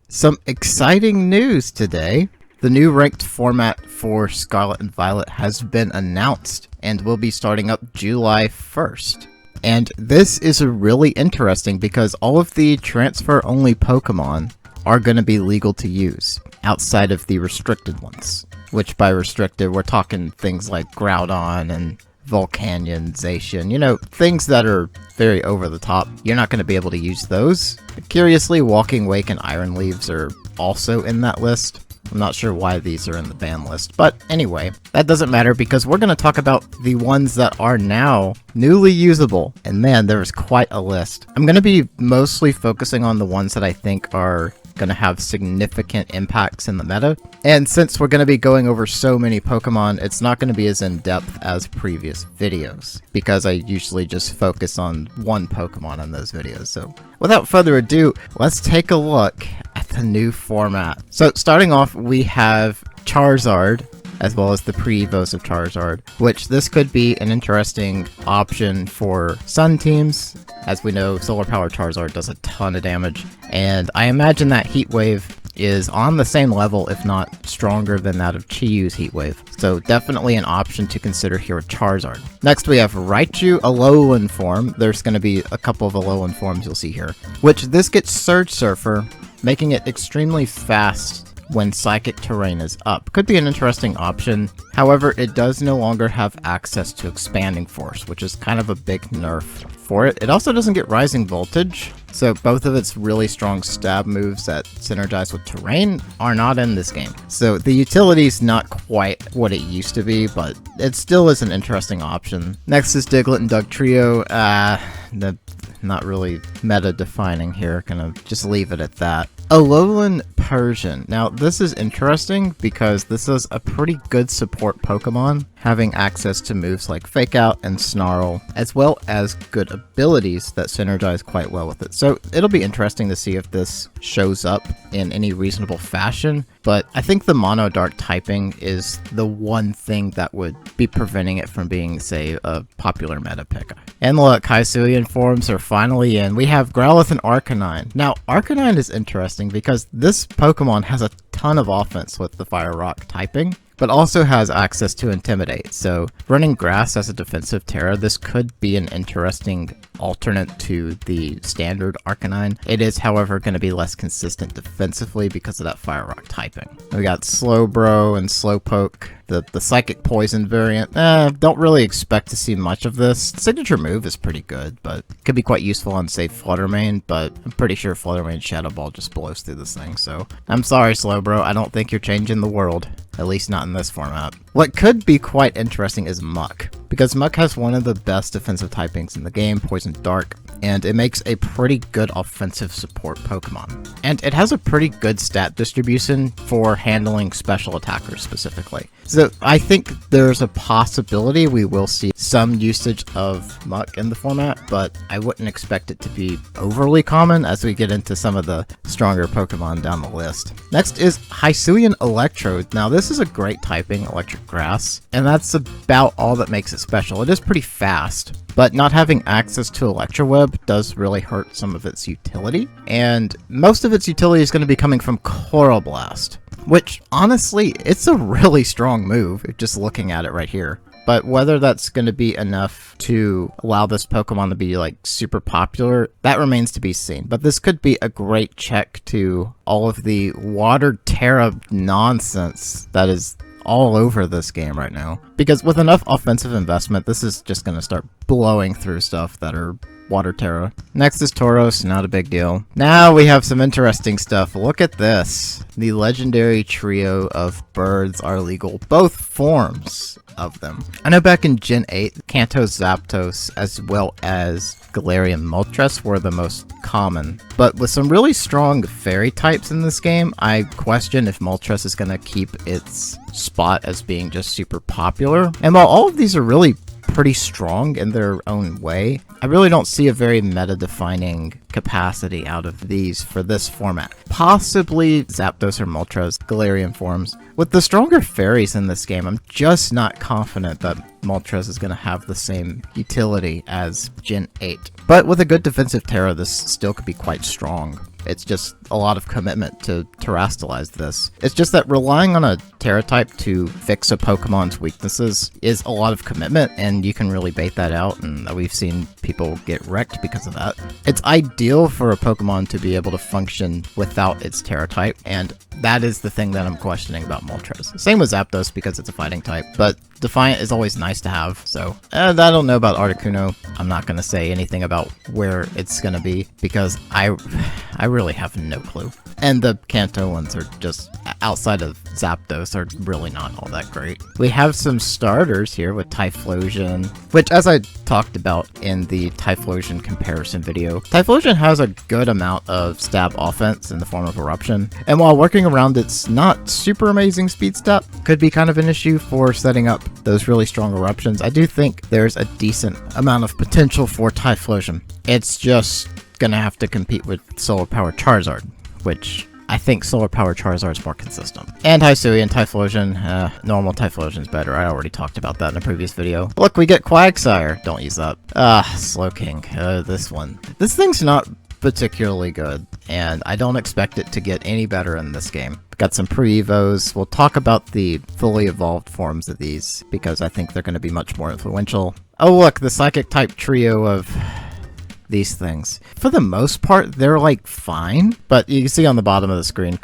Some exciting news today. The new ranked format for Scarlet and Violet has been announced and will be starting up July 1st. And this is really interesting because all of the transfer-only Pokemon are going to be legal to use outside of the restricted ones. Which by restricted, we're talking things like Groudon and Volcanion, Zacian, you know, things that are very over the top. You're not going to be able to use those. Curiously, Walking Wake and Iron Leaves are also in that list. I'm not sure why these are in the ban list, but anyway, that doesn't matter because we're going to talk about the ones that are now newly usable, and man, there's quite a list. I'm going to be mostly focusing on the ones that I think are going to have significant impacts in the meta, and since we're going to be going over so many Pokemon, it's not going to be as in-depth as previous videos, because I usually just focus on one Pokemon in those videos. So without further ado, let's take a look at the new format. So starting off, we have Charizard, as well as the pre-evos of Charizard, which this could be an interesting option for Sun teams. As we know, Solar Power Charizard does a ton of damage, and I imagine that Heat Wave is on the same level, if not stronger than that of Chi-Yu's Heat Wave. So definitely an option to consider here with Charizard. Next we have Raichu Alolan form. There's going to be a couple of Alolan forms you'll see here, which this gets Surge Surfer, making it extremely fast when Psychic Terrain is up. Could be an interesting option. However, it does no longer have access to Expanding Force, which is kind of a big nerf for it. It also doesn't get Rising Voltage, so both of its really strong stab moves that synergize with Terrain are not in this game. So the utility is not quite what it used to be, but it still is an interesting option. Next is Diglett and Dugtrio. Not really meta defining here, gonna just leave it at that. Alolan Persian. Now this is interesting because this is a pretty good support Pokemon, having access to moves like Fake Out and Snarl, as well as good abilities that synergize quite well with it. So it'll be interesting to see if this shows up in any reasonable fashion, but I think the Mono Dark typing is the one thing that would be preventing it from being, say, a popular meta pick. And look, Hisuian forms are finally in. We have Growlithe and Arcanine. Now, Arcanine is interesting because this Pokemon has a ton of offense with the Fire Rock typing, but also has access to Intimidate. So running Grass as a defensive Terra, this could be an interesting alternate to the standard Arcanine. It is, however, going to be less consistent defensively because of that Fire Rock typing. We got Slowbro and Slowpoke. The Psychic Poison variant, don't really expect to see much of this. Signature move is pretty good, but could be quite useful on, say, Fluttermane, but I'm pretty sure Fluttermane Shadow Ball just blows through this thing, so I'm sorry, Slowbro, I don't think you're changing the world. At least not in this format. What could be quite interesting is Muck, because Muck has one of the best defensive typings in the game, Poison Dark, and it makes a pretty good offensive support Pokemon. And it has a pretty good stat distribution for handling special attackers specifically. So I think there's a possibility we will see some usage of Muck in the format, but I wouldn't expect it to be overly common as we get into some of the stronger Pokemon down the list. Next is Hisuian Electrode. Now this is a great typing, Electric Grass, and that's about all that makes it special. It is pretty fast, but not having access to Electroweb does really hurt some of its utility, and most of its utility is going to be coming from Coral Blast, which honestly, it's a really strong move, just looking at it right here. But whether that's going to be enough to allow this Pokemon to be like super popular, that remains to be seen. But this could be a great check to all of the Water Terra nonsense that is all over this game right now. Because with enough offensive investment, this is just going to start blowing through stuff that are Water Terra. Next is Tauros, not a big deal. Now we have some interesting stuff. Look at this. The legendary trio of birds are legal, both forms of them. I know back in Gen 8, Kantos Zapdos as well as Galarian Moltres were the most common, but with some really strong fairy types in this game, I question if Moltres is going to keep its spot as being just super popular. And while all of these are really pretty strong in their own way, I really don't see a very meta-defining capacity out of these for this format. Possibly Zapdos or Moltres, Galarian forms. With the stronger fairies in this game, I'm just not confident that Moltres is going to have the same utility as Gen 8. But with a good defensive Terra, this still could be quite strong. It's just a lot of commitment to terrestrialize this. It's just that relying on a Terra type to fix a Pokemon's weaknesses is a lot of commitment, and you can really bait that out, and we've seen people get wrecked because of that. It's ideal for a Pokemon to be able to function without its Terra type, and that is the thing that I'm questioning about Moltres. Same with Zapdos because it's a fighting type, but Defiant is always nice to have, so I don't know about Articuno. I'm not going to say anything about where it's going to be because I really have no clue. And the Kanto ones are just, outside of Zapdos, are really not all that great. We have some starters here with Typhlosion, which, as I talked about in the Typhlosion comparison video, Typhlosion has a good amount of stab offense in the form of Eruption, and while working around its not super amazing speed step could be kind of an issue for setting up those really strong Eruptions, I do think there's a decent amount of potential for Typhlosion. It's just gonna have to compete with Solar Power Charizard, which I think Solar Power Charizard is more consistent. And Hisuian Typhlosion, normal Typhlosion is better. I already talked about that in a previous video. Look, we get Quagsire. Don't use that. Slowking. This one. This thing's not particularly good, and I don't expect it to get any better in this game. Got some pre-evos. We'll talk about the fully evolved forms of these, because I think they're going to be much more influential. Oh look, the Psychic type trio of these things. For the most part, they're like fine, but you can see on the bottom of the screen,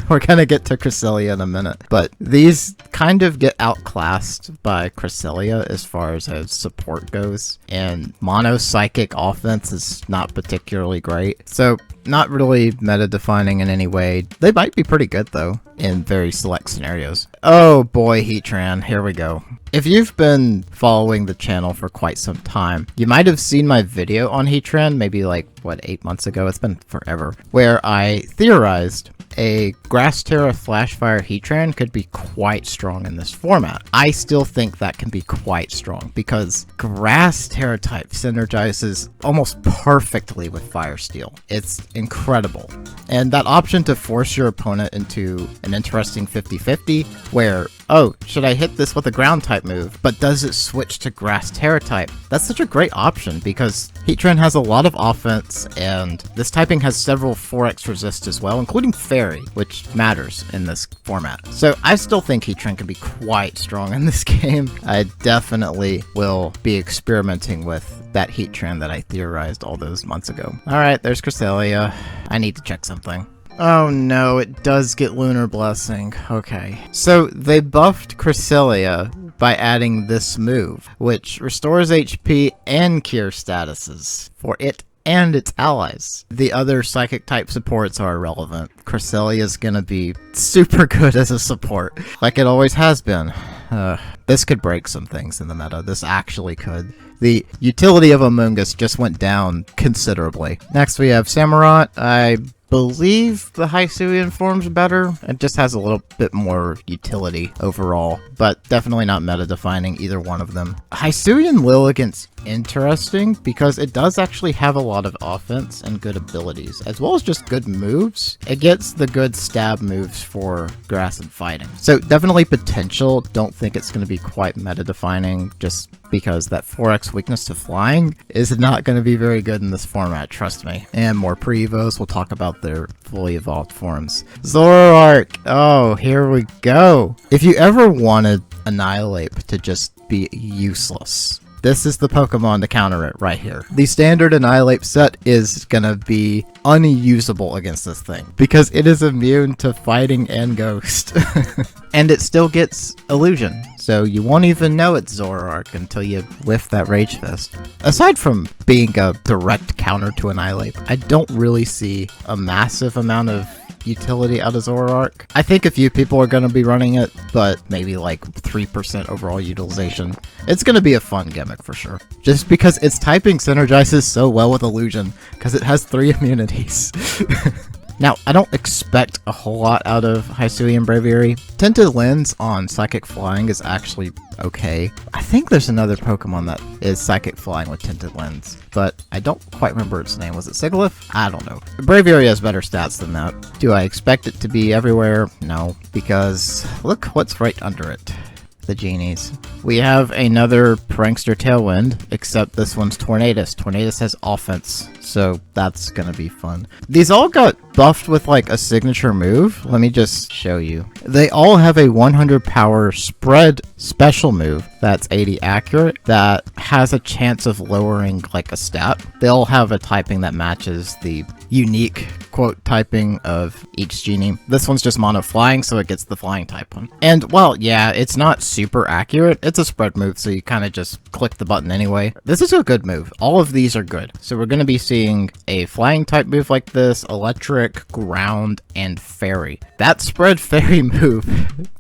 we're gonna get to Cresselia in a minute, but these kind of get outclassed by Cresselia as far as support goes, and Mono Psychic offense is not particularly great, so not really meta defining in any way. They might be pretty good though, in very select scenarios. Oh boy, Heatran, here we go. If you've been following the channel for quite some time, you might have seen my video on Heatran, maybe like, what, 8 months ago? It's been forever. Where I theorized a Grass Terra Flashfire Heatran could be quite strong in this format. I still think that can be quite strong because Grass Terra type synergizes almost perfectly with Fire Steel. It's incredible. And that option to force your opponent into an interesting 50-50 where, oh, should I hit this with a ground type move, but does it switch to Grass Terra type? That's such a great option because Heatran has a lot of offense, and this typing has several 4x resist as well, including Fairy, which matters in this format. So I still think Heatran can be quite strong in this game. I definitely will be experimenting with that Heatran that I theorized all those months ago. Alright, there's Cresselia. I need to check something. Oh no, it does get Lunar Blessing. Okay. So they buffed Cresselia by adding this move, which restores HP and cure statuses for it and its allies. The other Psychic type supports are irrelevant. Cresselia is gonna be super good as a support, like it always has been. This could break some things in the meta. This actually could. The utility of Amoonguss just went down considerably. Next we have Samurott. I believe the Hisuian form's better. It just has a little bit more utility overall, but definitely not meta-defining either one of them. Hisuian Lilligant's interesting because it does actually have a lot of offense and good abilities, as well as just good moves. It gets the good stab moves for grass and fighting. So definitely potential. Don't think it's going to be quite meta-defining just because that 4x weakness to flying is not going to be very good in this format, trust me. And more pre-evos, we'll talk about their fully evolved forms. Zoroark! Oh, here we go! If you ever wanted Annihilate to just be useless, this is the Pokemon to counter it right here. The standard Annihilate set is gonna be unusable against this thing because it is immune to fighting and ghost. And it still gets illusion, so you won't even know it's Zoroark until you whiff that Rage Fist. Aside from being a direct counter to Annihilate, I don't really see a massive amount of utility out of Zoroark. I think a few people are going to be running it, but maybe like 3% overall utilization. It's going to be a fun gimmick for sure. Just because its typing synergizes so well with Illusion, because it has 3 immunities. Now, I don't expect a whole lot out of Hisuian Braviary. Tinted Lens on Psychic Flying is actually okay. I think there's another Pokemon that is Psychic Flying with Tinted Lens, but I don't quite remember its name. Was it Sigilyph? I don't know. Braviary has better stats than that. Do I expect it to be everywhere? No, because look what's right under it. The genies. We have another Prankster Tailwind, except this one's Tornadus. Tornadus has offense, so that's gonna be fun. These all got buffed with like a signature move. Let me just show you. They all have a 100 power spread special move that's 80 accurate that has a chance of lowering like a stat. They all have a typing that matches the unique quote typing of each genie. This one's just mono flying, so it gets the flying type one. And well, yeah, it's not super accurate. It's a spread move, so you kind of just click the button anyway. This is a good move. All of these are good. So we're going to be seeing a flying type move like this, electric, ground, and fairy. That spread fairy move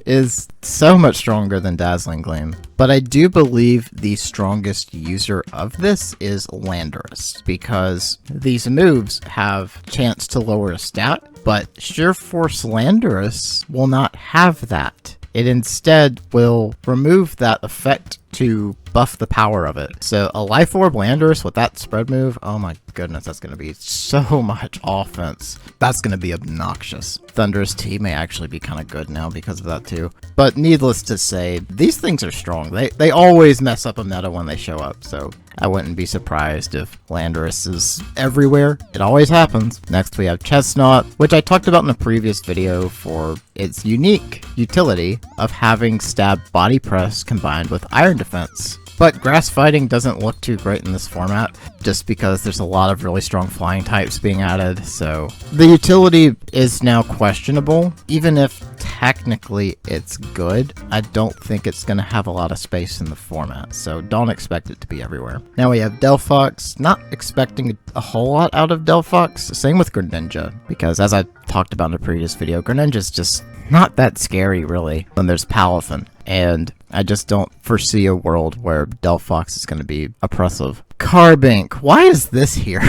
is so much stronger than Dazzling Gleam. But I do believe the strongest user of this is Landorus, because these moves have chance to lower a stat, but Sheer Force Landorus will not have that. It instead will remove that effect to buff the power of it. So a Life Orb Landorus with that spread move, oh my goodness, that's going to be so much offense. That's going to be obnoxious. Thunderous Tea may actually be kind of good now because of that too. But needless to say, these things are strong. They always mess up a meta when they show up, so I wouldn't be surprised if Landorus is everywhere. It always happens. Next we have Chestnut, which I talked about in a previous video for its unique utility of having stab body press combined with iron defense. But grass fighting doesn't look too great in this format, just because there's a lot of really strong flying types being added, so the utility is now questionable. Even if technically it's good, I don't think it's going to have a lot of space in the format, so don't expect it to be everywhere. Now we have Delphox, not expecting a whole lot out of Delphox, same with Greninja, because as I talked about in a previous video, Greninja's just not that scary really. Then there's Palafin, and I just don't foresee a world where Delphox is going to be oppressive. Carbink, why is this here?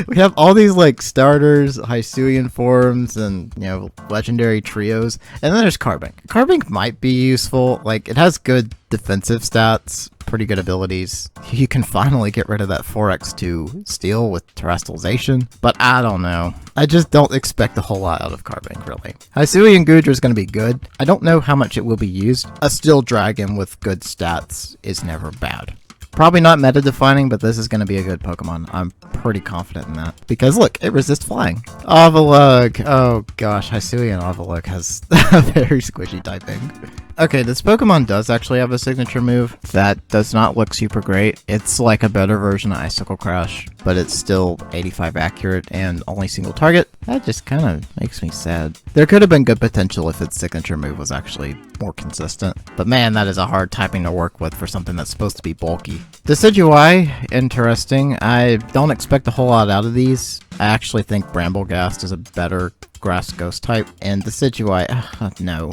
We have all these like starters, Hisuian forms, and you know, legendary trios, and then there's Carbink. Carbink might be useful, like it has good defensive stats, pretty good abilities. You can finally get rid of that 4x2 steal with terrestrialization, but I don't know. I just don't expect a whole lot out of Carbink, really. Hisuian Goodra is going to be good. I don't know how much it will be used. A Steel Dragon with good stats is never bad. Probably not meta-defining, but this is going to be a good Pokemon. I'm pretty confident in that. Because look, it resists flying. Avalugg. Oh gosh, Hisuian Avalugg has a very squishy typing. Okay, this Pokemon does actually have a signature move that does not look super great. It's like a better version of Icicle Crash, but it's still 85 accurate and only single target. That just kind of makes me sad. There could have been good potential if its signature move was actually more consistent. But man, that is a hard typing to work with for something that's supposed to be bulky. Decidueye, interesting. I don't expect a whole lot out of these. I actually think Bramblegast is a better grass ghost type, and Decidueye, no,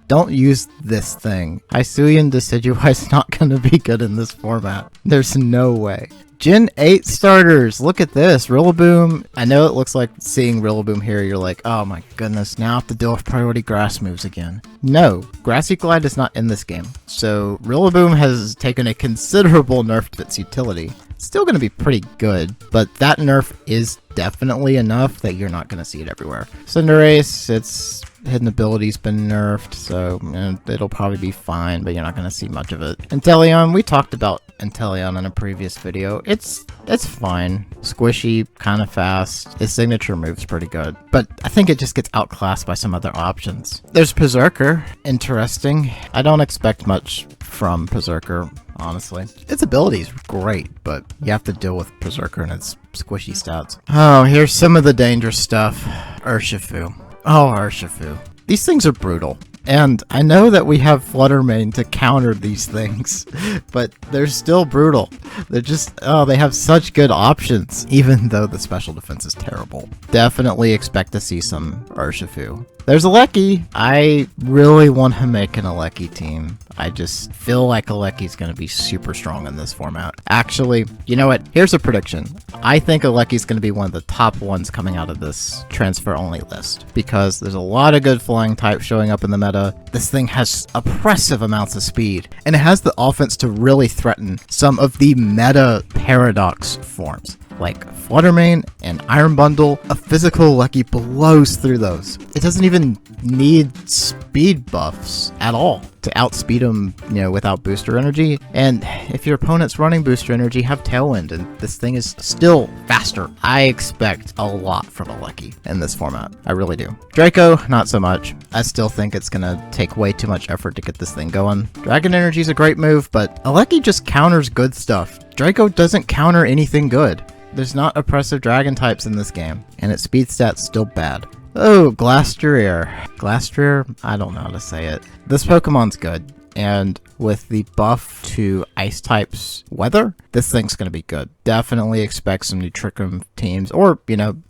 don't use this thing. Hisuian Decidueye is not going to be good in this format. There's no way. Gen 8 starters, look at this, Rillaboom. I know it looks like seeing Rillaboom here, you're like, oh my goodness, now I have to deal with priority grass moves again. No, Grassy Glide is not in this game, so Rillaboom has taken a considerable nerf to its utility. It's still going to be pretty good, but that nerf is definitely enough that you're not going to see it everywhere. Cinderace, its hidden ability's been nerfed, so it'll probably be fine, but you're not going to see much of it. Inteleon, we talked about Inteleon in a previous video. It's fine. Squishy, kind of fast. Its signature move's pretty good, but I think it just gets outclassed by some other options. There's Berserker. Interesting. I don't expect much from Berserker, honestly. Its ability's great, but you have to deal with Berserker and its squishy stats. Oh, here's some of the dangerous stuff. Urshifu. Oh, Urshifu. These things are brutal. And I know that we have Fluttermane to counter these things, but they're still brutal. They're just, oh, they have such good options, even though the special defense is terrible. Definitely expect to see some Urshifu. There's Alecki. I really want to make an Alecki team. I just feel like Alecki's going to be super strong in this format. Actually, you know what? Here's a prediction. I think Alecki's going to be one of the top ones coming out of this transfer-only list, because there's a lot of good flying types showing up in the meta. This thing has oppressive amounts of speed, and it has the offense to really threaten some of the meta paradox forms. like Fluttermane and Iron Bundle, a physical Lucky blows through those. It doesn't even need speed buffs at all to outspeed them, without booster energy. And if your opponent's running booster energy, have Tailwind, and this thing is still faster. I expect a lot from a Lucky in this format. I really do. Draco, not so much. I still think it's gonna take way too much effort to get this thing going. Dragon Energy is a great move, but a Lucky just counters good stuff. Draco doesn't counter anything good. There's not oppressive dragon types in this game, and its speed stat's still bad. Oh, Glastrier. Glastrier? I don't know how to say it. This Pokemon's good, and with the buff to Ice types weather, this thing's going to be good. Definitely expect some new Trick Room teams, or,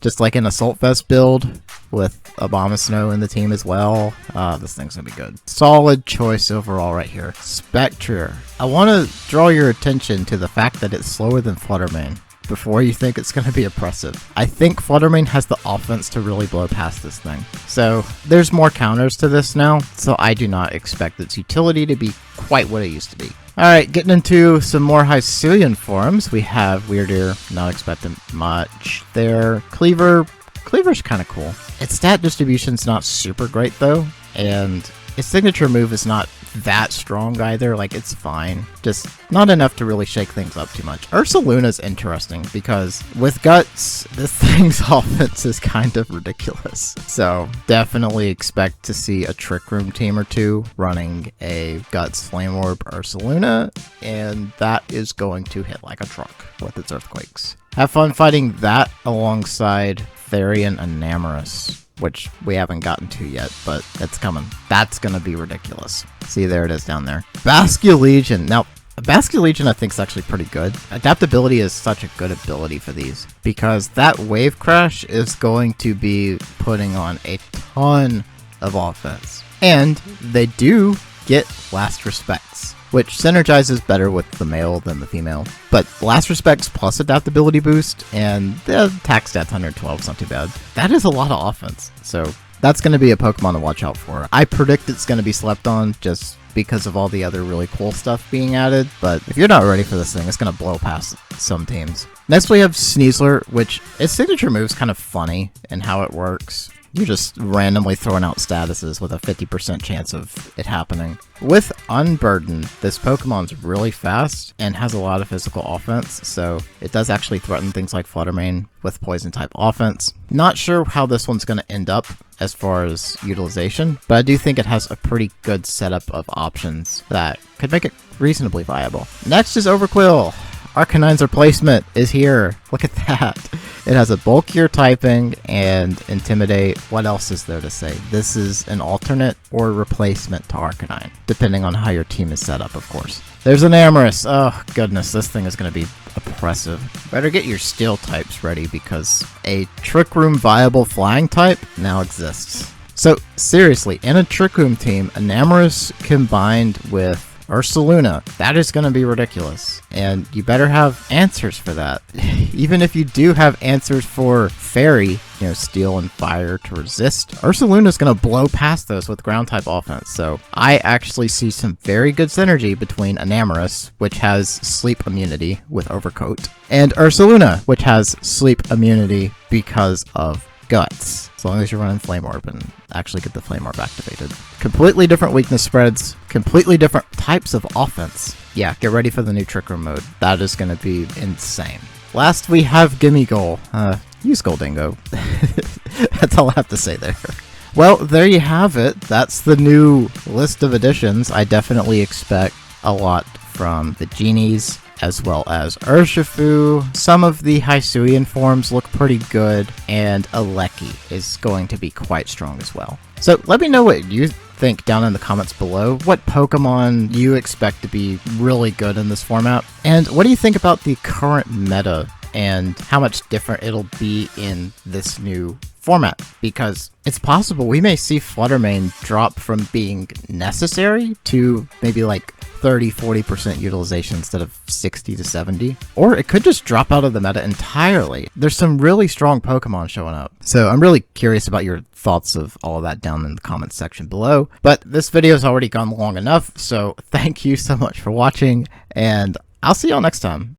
just like an Assault Vest build with Abomasnow in the team as well. This thing's going to be good. Solid choice overall right here. Spectrier. I want to draw your attention to the fact that it's slower than Fluttermane before you think it's going to be oppressive. I think Fluttermane has the offense to really blow past this thing. So there's more counters to this now, so I do not expect its utility to be quite what it used to be. Alright, getting into some more Hisuian forms, we have Weirdeer, not expecting much there. Cleaver's kind of cool. Its stat distribution's not super great though, and its signature move is not that strong either. Like, it's fine, just not enough to really shake things up too much. Ursaluna's interesting because with Guts, this thing's offense is kind of ridiculous. So definitely expect to see a Trick Room team or two running a Guts Flame Orb Ursaluna, and that is going to hit like a truck with its Earthquakes. Have fun fighting that alongside Therian Enamorus, which we haven't gotten to yet, but it's coming. That's gonna be ridiculous. See, there it is down there. Basculegion. Now, Basculegion I think is actually pretty good. Adaptability is such a good ability for these, because that Wave Crash is going to be putting on a ton of offense. And they do get Last Respects, which synergizes better with the male than the female. But Last Respects plus adaptability boost, and the attack stats 112 is not too bad. That is a lot of offense, so that's going to be a Pokemon to watch out for. I predict it's going to be slept on just because of all the other really cool stuff being added, but if you're not ready for this thing, it's going to blow past some teams. Next we have Sneasler, which its signature move's kind of funny in how it works. You're just randomly throwing out statuses with a 50% chance of it happening. With Unburden, this Pokemon's really fast and has a lot of physical offense, so it does actually threaten things like Fluttermane with Poison-type offense. Not sure how this one's going to end up as far as utilization, but I do think it has a pretty good setup of options that could make it reasonably viable. Next is Overqwil. Arcanine's replacement is here. Look at that. It has a bulkier typing and Intimidate. What else is there to say? This is an alternate or replacement to Arcanine, depending on how your team is set up, of course. There's an Amorous. Oh, goodness, this thing is going to be oppressive. Better get your Steel types ready, because a Trick Room viable flying type now exists. So, seriously, in a Trick Room team, an Amorous combined with Ursaluna, that is going to be ridiculous, and you better have answers for that. Even if you do have answers for Fairy, Steel and Fire to resist, Ursaluna is going to blow past those with ground type offense. So I actually see some very good synergy between Enamorus, which has sleep immunity with Overcoat, and Ursaluna, which has sleep immunity because of Guts, as long as you're running Flame Orb and actually get the Flame Orb activated. Completely different weakness spreads, completely different types of offense. Yeah, get ready for the new Trick Room mode. That is going to be insane. Last, we have Gimmighoul. Use Goldingo. That's all I have to say there. Well, there you have it. That's the new list of additions. I definitely expect a lot from the Genies, as well as Urshifu. Some of the Hisuian forms look pretty good, and Aleki is going to be quite strong as well. So let me know what you think down in the comments below. What Pokemon you expect to be really good in this format, and what do you think about the current meta and how much different it'll be in this new format? Because it's possible we may see Fluttermane drop from being necessary to maybe like 30-40% utilization instead of 60 to 70, or it could just drop out of the meta entirely. There's some really strong Pokemon showing up, so I'm really curious about your thoughts of all of that down in the comments section below. But this video has already gone long enough, so thank you so much for watching, and I'll see y'all next time.